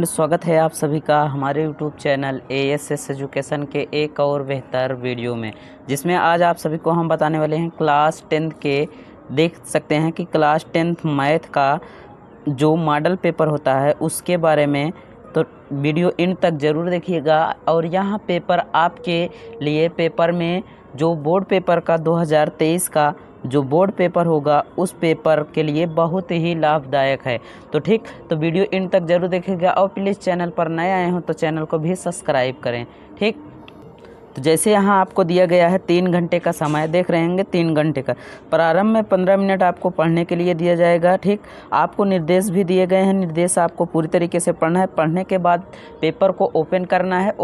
Friend, स्वागत है आप सभी का हमारे यूट्यूब चैनल ASS एजुकेशन के एक और बेहतर वीडियो में, जिसमें आज आप सभी को हम बताने वाले हैं क्लास 10th के। देख सकते हैं कि क्लास 10th मैथ का जो मॉडल पेपर होता है उसके बारे में, तो वीडियो इन तक ज़रूर देखिएगा। और यहाँ पेपर आपके लिए पेपर में जो बोर्ड पेपर का 2023 का जो बोर्ड पेपर होगा उस पेपर के लिए बहुत ही लाभदायक है। तो ठीक, तो वीडियो इन तक ज़रूर देखिएगा और प्लीज़ चैनल पर नए आए हों तो चैनल को भी सब्सक्राइब करें। ठीक, तो जैसे यहाँ आपको दिया गया है 3 घंटे का समय, देख रहे होंगे 3 घंटे का। प्रारंभ में 15 मिनट आपको पढ़ने के लिए दिया जाएगा। ठीक, आपको निर्देश भी दिए गए हैं, निर्देश आपको पूरी तरीके से पढ़ना है। पढ़ने के बाद पेपर को ओपन करना है।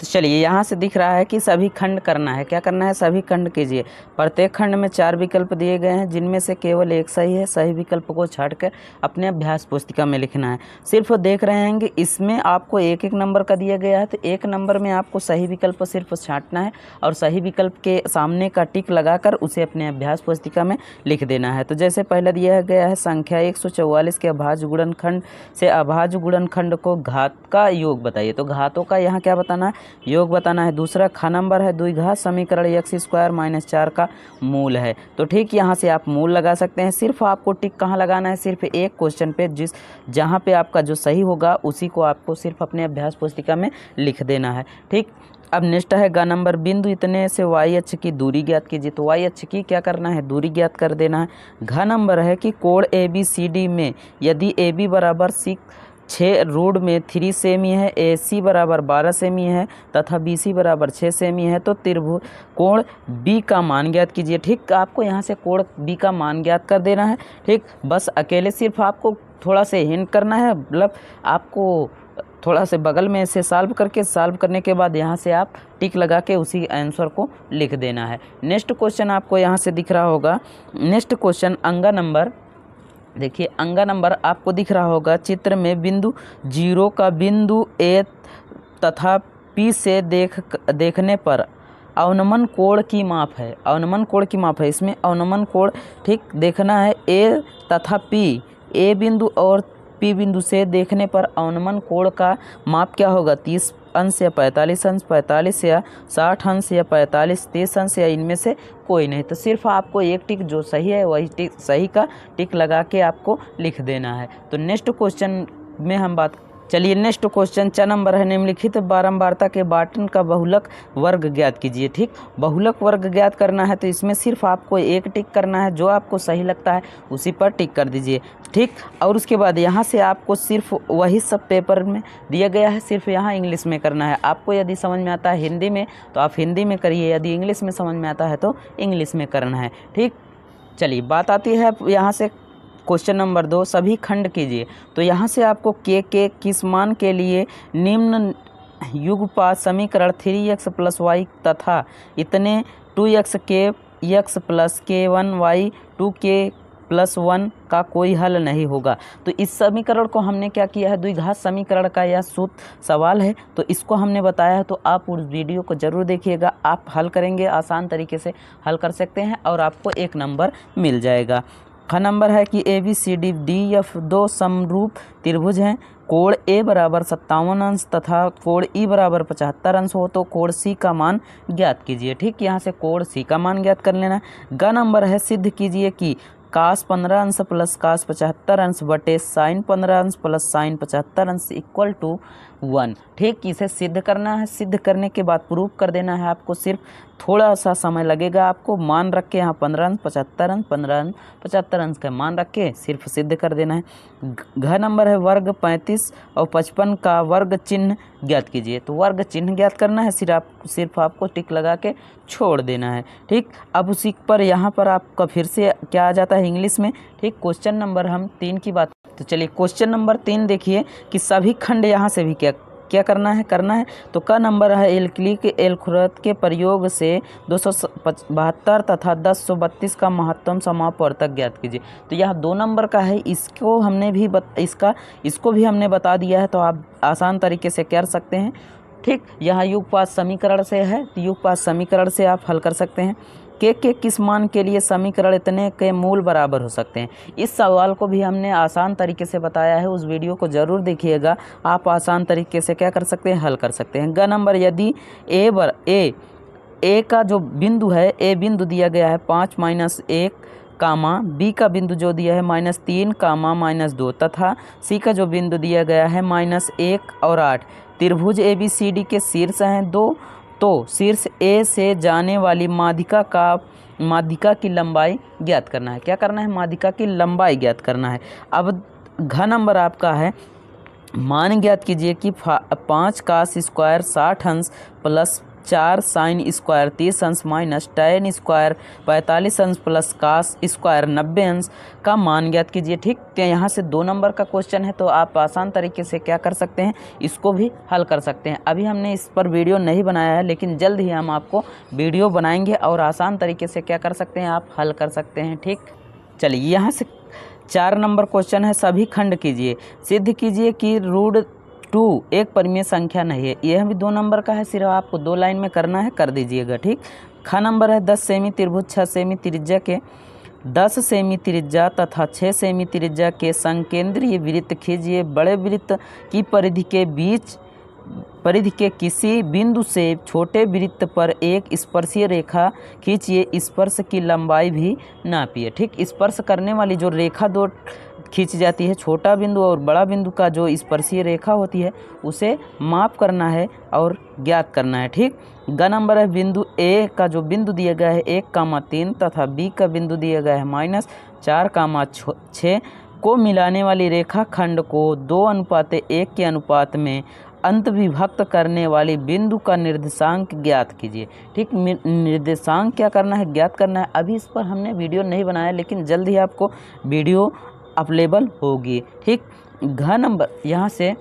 तो चलिए, यहाँ से दिख रहा है कि सभी खंड करना है। क्या करना है? सभी खंड कीजिए। प्रत्येक खंड में 4 विकल्प दिए गए हैं, जिनमें से केवल एक सही है। सही विकल्प को छांटकर अपने अभ्यास पुस्तिका में लिखना है। सिर्फ देख रहे हैं कि इसमें आपको एक एक नंबर का दिया गया है, तो एक नंबर में आपको सही विकल्प सिर्फ छांटना है और सही विकल्प के सामने का टिक लगाकर उसे अपने अभ्यास पुस्तिका में लिख देना है। तो जैसे पहले दिया गया है संख्या 144 के अभाज्य गुणनखंड से अभाज्य गुणनखंड को घात का योग बताइए। तो घातों का यहाँ क्या बताना है? योग बताना है। दूसरा ख नंबर है द्विघात समीकरण x² - 4 का मूल है। तो ठीक, यहाँ से आप मूल लगा सकते हैं। सिर्फ आपको टिक कहाँ लगाना है? सिर्फ एक क्वेश्चन पे, जहाँ पे आपका जो सही होगा उसी को आपको सिर्फ अपने अभ्यास पुस्तिका में लिख देना है। ठीक, अब नेक्स्ट है ग नंबर, बिंदु इतने से y अक्ष की दूरी ज्ञात कीजिए। तो y अक्ष की क्या करना है? दूरी ज्ञात कर देना है। घ नंबर है कि कोण ABCD में यदि AB बराबर 6 रूट में 3 सेमी है, AC बराबर 12 सेमी है तथा BC बराबर 6 सेमी है, तो त्रिभुज कोण B का मान ज्ञात कीजिए। ठीक, आपको यहाँ से कोण B का मान ज्ञात कर देना है। ठीक, बस अकेले सिर्फ आपको थोड़ा से हिंट करना है, मतलब आपको थोड़ा से बगल में से सॉल्व करने के बाद यहाँ से आप टिक लगा के उसी आंसर को लिख देना है। नेक्स्ट क्वेश्चन आपको यहाँ से दिख रहा होगा। नेक्स्ट क्वेश्चन अंगा नंबर, देखिए अंगा नंबर आपको दिख रहा होगा चित्र में, बिंदु 0 का बिंदु A तथा P से देखने पर अवनमन कोण की माप है। अवनमन कोण की माप है, इसमें अवनमन कोण ठीक देखना है। A तथा P, A बिंदु और P बिंदु से देखने पर अवनमन कोण का माप क्या होगा? 30 अंश या 45 अंश, 45 या 60 अंश या 45 30 अंश, या इनमें से कोई नहीं। तो सिर्फ आपको एक टिक जो सही है वही टिक सही का टिक लगा के आपको लिख देना है। तो नेक्स्ट क्वेश्चन में हम बात, चलिए नेक्स्ट क्वेश्चन 4 नंबर है, निम्नलिखित बारंबारता के बाटन का बहुलक वर्ग ज्ञात कीजिए। ठीक, बहुलक वर्ग ज्ञात करना है, तो इसमें सिर्फ आपको एक टिक करना है, जो आपको सही लगता है उसी पर टिक कर दीजिए। ठीक, और उसके बाद यहाँ से आपको सिर्फ वही सब पेपर में दिया गया है, सिर्फ यहाँ इंग्लिश में करना है। आपको यदि समझ में आता है हिंदी में तो आप हिंदी में करिए, यदि इंग्लिश में समझ में आता है तो इंग्लिश में करना है। ठीक, चलिए बात आती है यहाँ से क्वेश्चन नंबर 2, सभी खंड कीजिए। तो यहाँ से आपको के किस मान के लिए निम्न युगपात समीकरण 3x + y तथा इतने 2x के x + k1y 2k + 1 का कोई हल नहीं होगा। तो इस समीकरण को हमने क्या किया है? द्विघात समीकरण का यह सूत्र सवाल है, तो इसको हमने बताया है। तो आप उस वीडियो को ज़रूर देखिएगा, आप हल करेंगे, आसान तरीके से हल कर सकते हैं और आपको 1 नंबर मिल जाएगा। ख नंबर है कि ABCDDF 2 समरूप त्रिभुज हैं। कोण A बराबर 57 अंश तथा कोण E बराबर 75 अंश हो, तो कोण C का मान ज्ञात कीजिए। ठीक, यहाँ से कोण C का मान ज्ञात कर लेना है। ग नंबर है, सिद्ध कीजिए कि cos 15 अंश प्लस cos 75 अंश बटे sin 15 अंश प्लस sin 75 अंश इक्वल टू 1। ठीक, इसे सिद्ध करना है। सिद्ध करने के बाद प्रूफ कर देना है। आपको सिर्फ थोड़ा सा समय लगेगा, आपको मान रख के यहाँ 15 अंश 75 अंश 15 अंश 75 अंश का मान रख के सिर्फ सिद्ध कर देना है। घ नंबर है, वर्ग 35 और 55 का वर्ग चिन्ह ज्ञात कीजिए। तो वर्ग चिन्ह ज्ञात करना है, सिर्फ आपको टिक लगा के छोड़ देना है। ठीक, अब उसी पर यहाँ पर आपका फिर से क्या आ जाता है? इंग्लिश में। ठीक, क्वेश्चन नंबर हम 3 की बात, तो चलिए क्वेश्चन नंबर 3 देखिए कि सभी खंड यहाँ से भी क्या करना है। तो क नंबर है, एलक्लिक एलखुरत के प्रयोग से 272 तथा 1032 का महत्तम समापवर्तक ज्ञात कीजिए। तो यह 2 नंबर का है, इसको भी हमने बता दिया है, तो आप आसान तरीके से कर सकते हैं। ठीक, यह युगपात समीकरण से है, तो युगपात समीकरण से आप हल कर सकते हैं। के किस मान के लिए समीकरण इतने के मूल बराबर हो सकते हैं। इस सवाल को भी हमने आसान तरीके से बताया है, उस वीडियो को ज़रूर देखिएगा। आप आसान तरीके से क्या कर सकते हैं, हल कर सकते हैं। ग नंबर, यदि ए का जो बिंदु है, ए बिंदु दिया गया है 5-1 कामा, बी का बिंदु जो दिया है -3 कामा -2 तथा सी का जो बिंदु दिया गया है -1 और 8। त्रिभुज ABCD के शीर्ष हैं 2, तो शीर्ष ए से जाने वाली माध्यिका की लंबाई ज्ञात करना है। क्या करना है, माध्यिका की लंबाई ज्ञात करना है। अब घ नंबर आपका है, मान ज्ञात कीजिए कि 5 cos स्क्वायर 60 अंश प्लस 4 sin स्क्वायर 30 अंश माइनस tan स्क्वायर 45 अंश प्लस cos स्क्वायर 90 अंश का मान ज्ञात कीजिए। ठीक, तो यहाँ से 2 नंबर का क्वेश्चन है, तो आप आसान तरीके से क्या कर सकते हैं, इसको भी हल कर सकते हैं। अभी हमने इस पर वीडियो नहीं बनाया है, लेकिन जल्द ही हम आपको वीडियो बनाएंगे और आसान तरीके से क्या कर सकते हैं, आप हल कर सकते हैं। ठीक, चलिए यहाँ से 4 नंबर क्वेश्चन है, सभी खंड कीजिए। सिद्ध कीजिए कि √2 एक परिमेय संख्या नहीं है। यह भी 2 नंबर का है, सिर्फ आपको 2 लाइन में करना है, कर दीजिएगा। ठीक, ख नंबर है, 10 सेमी त्रिभुज 6 सेमी त्रिज्या के 10 सेमी त्रिज्या तथा 6 सेमी त्रिज्या के संकेंद्रीय वृत्त खींचिए। बड़े वृत्त की परिधि के किसी बिंदु से छोटे वृत्त पर एक स्पर्शीय रेखा खींचिए। स्पर्श की लंबाई भी नापिए। ठीक, स्पर्श करने वाली जो रेखा 2 खींची जाती है, छोटा बिंदु और बड़ा बिंदु का जो स्पर्शीय रेखा होती है उसे माप करना है और ज्ञात करना है। ठीक, ग नंबर है, बिंदु ए का जो बिंदु दिया गया है 1,3 तथा बी का बिंदु दिया गया है -4,6 को मिलाने वाली रेखा खंड को 2:1 के अनुपात में अंत विभक्त करने वाली बिंदु का निर्देशांक ज्ञात कीजिए। ठीक, निर्देशांक क्या करना है, ज्ञात करना है। अभी इस पर हमने वीडियो नहीं बनाया, लेकिन जल्द ही आपको वीडियो अवेलेबल होगी। ठीक, घ नंबर, यहाँ से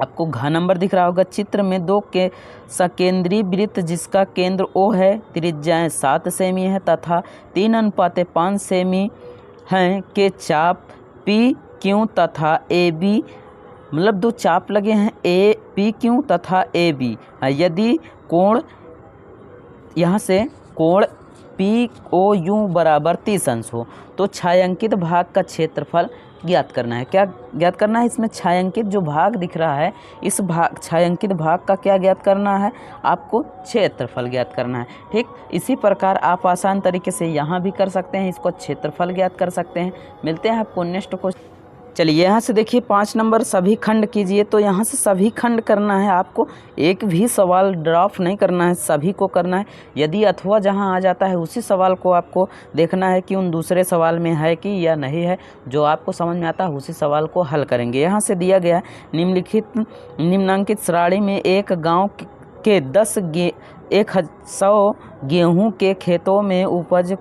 आपको घ नंबर दिख रहा होगा। चित्र में 2 के सकेंद्रीय वृत्त जिसका केंद्र O है, त्रिज्याएं 7 सेमी है तथा 3:5 सेमी हैं के चाप PQ तथा AB, मतलब 2 चाप लगे हैं PQ तथा AB। यदि कोण, यहाँ से कोण POU बराबर 30 अंश हो तो छायांकित भाग का क्षेत्रफल ज्ञात करना है। क्या ज्ञात करना है, इसमें छायांकित जो भाग दिख रहा है, इस छायांकित भाग का क्या ज्ञात करना है, आपको क्षेत्रफल ज्ञात करना है। ठीक, इसी प्रकार आप आसान तरीके से यहाँ भी कर सकते हैं, इसको क्षेत्रफल ज्ञात कर सकते हैं। मिलते हैं आपको नेक्स्ट क्वेश्चन। चलिए यहाँ से देखिए 5 नंबर, सभी खंड कीजिए। तो यहाँ से सभी खंड करना है, आपको एक भी सवाल ड्रॉप नहीं करना है, सभी को करना है। यदि अथवा जहाँ आ जाता है उसी सवाल को आपको देखना है कि उन दूसरे सवाल में है कि या नहीं है। जो आपको समझ में आता है उसी सवाल को हल करेंगे। यहाँ से दिया गया है, निम्नांकित श्रेणी में एक गाँव के 100 गेहूँ के खेतों में उपज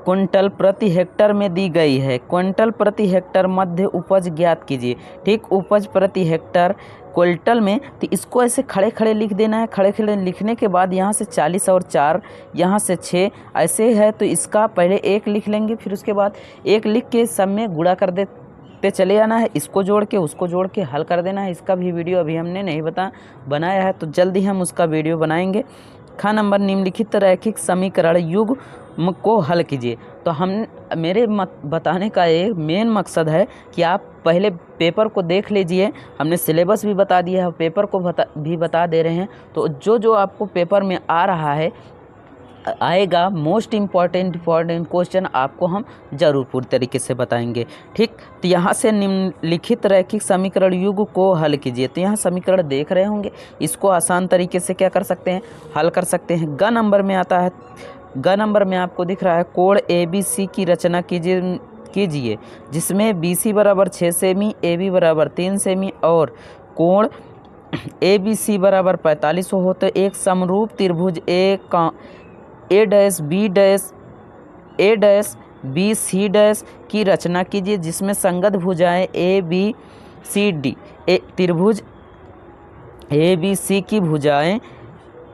क्विंटल प्रति हेक्टर में दी गई है। क्विंटल प्रति हेक्टर मध्य उपज ज्ञात कीजिए। ठीक, उपज प्रति हेक्टर क्विंटल में, तो इसको ऐसे खड़े खड़े लिख देना है। खड़े खड़े लिखने के बाद यहाँ से 40 और 4, यहाँ से 6 ऐसे है, तो इसका पहले 1 लिख लेंगे, फिर उसके बाद 1 लिख के सब में गुणा कर देते चले आना है। इसको जोड़ के उसको जोड़ के हल कर देना है। इसका भी वीडियो अभी हमने नहीं बनाया है, तो जल्दी हम उसका वीडियो बनाएंगे। ख नंबर, निम्नलिखित रैखिक समीकरण युग्म को हल कीजिए। तो मेरे बताने का एक मेन मकसद है कि आप पहले पेपर को देख लीजिए। हमने सिलेबस भी बता दिया है, पेपर को भी बता दे रहे हैं। तो जो आपको पेपर में आ रहा है, आएगा, मोस्ट इम्पॉर्टेंट क्वेश्चन आपको हम ज़रूर पूरी तरीके से बताएंगे। ठीक, तो यहाँ से निम्नलिखित रैखिक समीकरण युग्म को हल कीजिए। तो यहाँ समीकरण देख रहे होंगे, इसको आसान तरीके से क्या कर सकते हैं, हल कर सकते हैं। ग नंबर में आता है, ग नंबर में आपको दिख रहा है, कोण ABC की रचना कीजिए जिसमें BC बराबर 6 सेमी, AB बराबर 3 सेमी और कोण ABC बराबर 45 हो। तो एक समरूप त्रिभुज A', की रचना कीजिए जिसमें संगत भुजाएं ABCD, त्रिभुज ABC की भुजाएं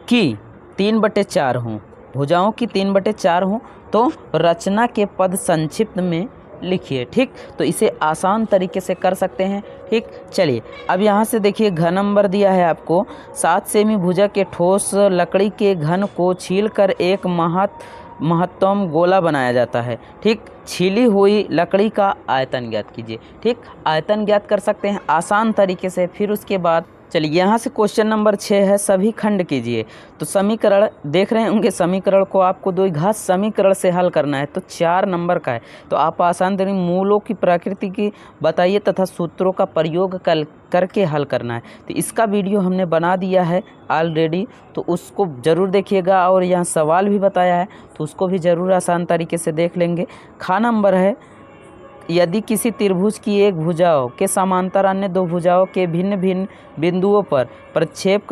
की 3/4 हों, भुजाओं की 3/4 हों। तो रचना के पद संक्षिप्त में लिखिए। ठीक, तो इसे आसान तरीके से कर सकते हैं। ठीक, चलिए अब यहाँ से देखिए, घ नंबर दिया है आपको, 7 सेमी भुजा के ठोस लकड़ी के घन को छीलकर एक महत्तम गोला बनाया जाता है। ठीक, छीली हुई लकड़ी का आयतन ज्ञात कीजिए। ठीक, आयतन ज्ञात कर सकते हैं आसान तरीके से। फिर उसके बाद चलिए यहाँ से क्वेश्चन नंबर 6 है, सभी खंड कीजिए। तो समीकरण देख रहे होंगे, समीकरण को आपको द्विघात समीकरण से हल करना है। तो 4 नंबर का है, तो आप आसान तरीके मूलों की प्रकृति की बताइए तथा सूत्रों का प्रयोग करके हल करना है। तो इसका वीडियो हमने बना दिया है ऑलरेडी, तो उसको ज़रूर देखिएगा। और यहाँ सवाल भी बताया है, तो उसको भी ज़रूर आसान तरीके से देख लेंगे। खा नंबर है, यदि किसी त्रिभुज की एक भुजाओं के समांतर अन्य दो भुजाओं के भिन्न भिन्न बिंदुओं पर प्रक्षेप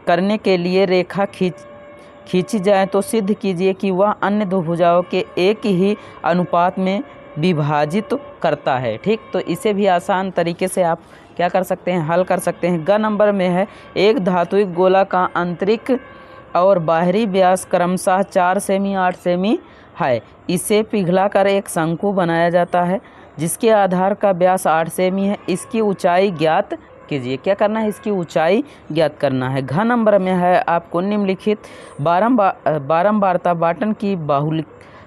करने के लिए रेखा खींची जाए तो सिद्ध कीजिए कि वह अन्य दो भुजाओं के एक ही अनुपात में विभाजित करता है। ठीक, तो इसे भी आसान तरीके से आप क्या कर सकते हैं, हल कर सकते हैं। ग नंबर में है, एक धात्विक गोला का आंतरिक और बाहरी व्यास क्रमशः 4 सेमी 8 सेमी है। इसे पिघलाकर एक शंकु बनाया जाता है जिसके आधार का व्यास 8 सेमी है। इसकी ऊंचाई ज्ञात कीजिए। क्या करना है, इसकी ऊंचाई ज्ञात करना है। घ नंबर में है आपको निम्नलिखित बारंबारता बाटन की बाहुलिक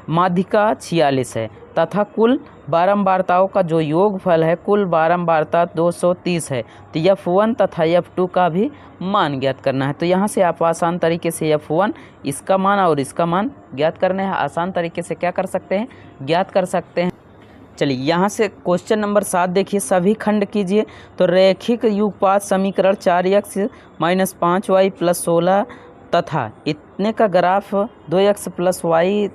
माध्यिका 46 है तथा कुल बारंबारताओं का जो योगफल है कुल बारंबारता 230 है। तो F1 तथा F2 का भी मान ज्ञात करना है। तो यहाँ से आप आसान तरीके से F1 इसका मान और इसका मान ज्ञात करने हैं। आसान तरीके से क्या कर सकते हैं, ज्ञात कर सकते हैं। चलिए यहाँ से क्वेश्चन नंबर 7 देखिए, सभी खंड कीजिए। तो रैखिक युगपात समीकरण 4x - 5y + 16 तथा इतने का ग्राफ 2x + y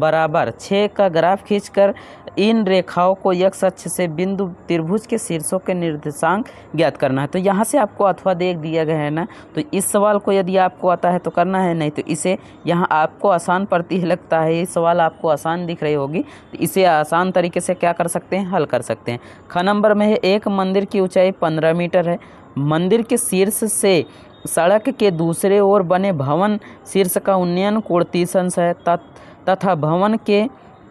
बराबर 6 का ग्राफ खींचकर इन रेखाओं को x अक्ष से बिंदु त्रिभुज के शीर्षों के निर्देशांक ज्ञात करना है। तो यहाँ से आपको अथवा देख दिया गया है ना, तो इस सवाल को यदि आपको आता है तो करना है, नहीं तो इसे यहाँ आपको आसान पड़ती है लगता है, ये सवाल आपको आसान दिख रही होगी, तो इसे आसान तरीके से क्या कर सकते हैं, हल कर सकते हैं। ख नंबर में है, एक मंदिर की ऊंचाई 15 मीटर है। मंदिर के शीर्ष से सड़क के दूसरे ओर बने भवन शीर्ष का उन्नयन कोण 30 अंश है तथा भवन के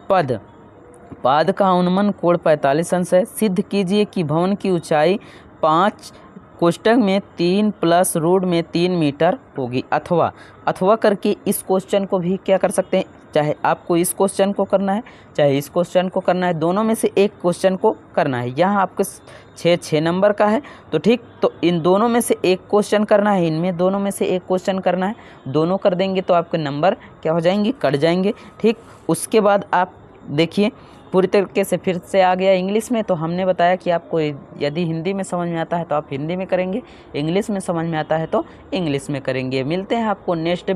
पाद का उन्नयन कोण 45 अंश है। सिद्ध कीजिए कि भवन की ऊंचाई 5 कोष्टक में 3 + रूट में 3 मीटर होगी। अथवा करके इस क्वेश्चन को भी क्या कर सकते हैं, चाहे आपको इस क्वेश्चन को करना है चाहे इस क्वेश्चन को करना है, दोनों में से एक क्वेश्चन को करना है। यहाँ आपके 6 नंबर का है, तो ठीक, तो इन दोनों में से एक क्वेश्चन करना है, इनमें दोनों में से एक क्वेश्चन करना है। दोनों कर देंगे तो आपके नंबर क्या हो जाएंगे, कट जाएंगे। ठीक, उसके बाद आप देखिए पूरी तरीके से फिर से आ गया इंग्लिश में। तो हमने बताया कि आपको यदि हिंदी में समझ में आता है तो आप हिंदी में करेंगे, इंग्लिश में समझ में आता है तो इंग्लिश में करेंगे। मिलते हैं आपको नेक्स्ट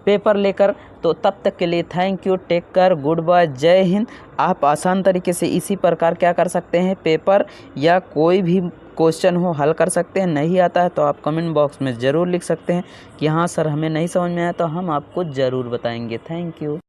पेपर लेकर, तो तब तक के लिए thank you, take care, good bye, जय हिंद। आप आसान तरीके से इसी प्रकार क्या कर सकते हैं, पेपर या कोई भी क्वेश्चन हो हल कर सकते हैं। नहीं आता है तो आप कमेंट बॉक्स में ज़रूर लिख सकते हैं कि हाँ सर हमें नहीं समझ में आया, तो हम आपको ज़रूर बताएंगे। Thank you.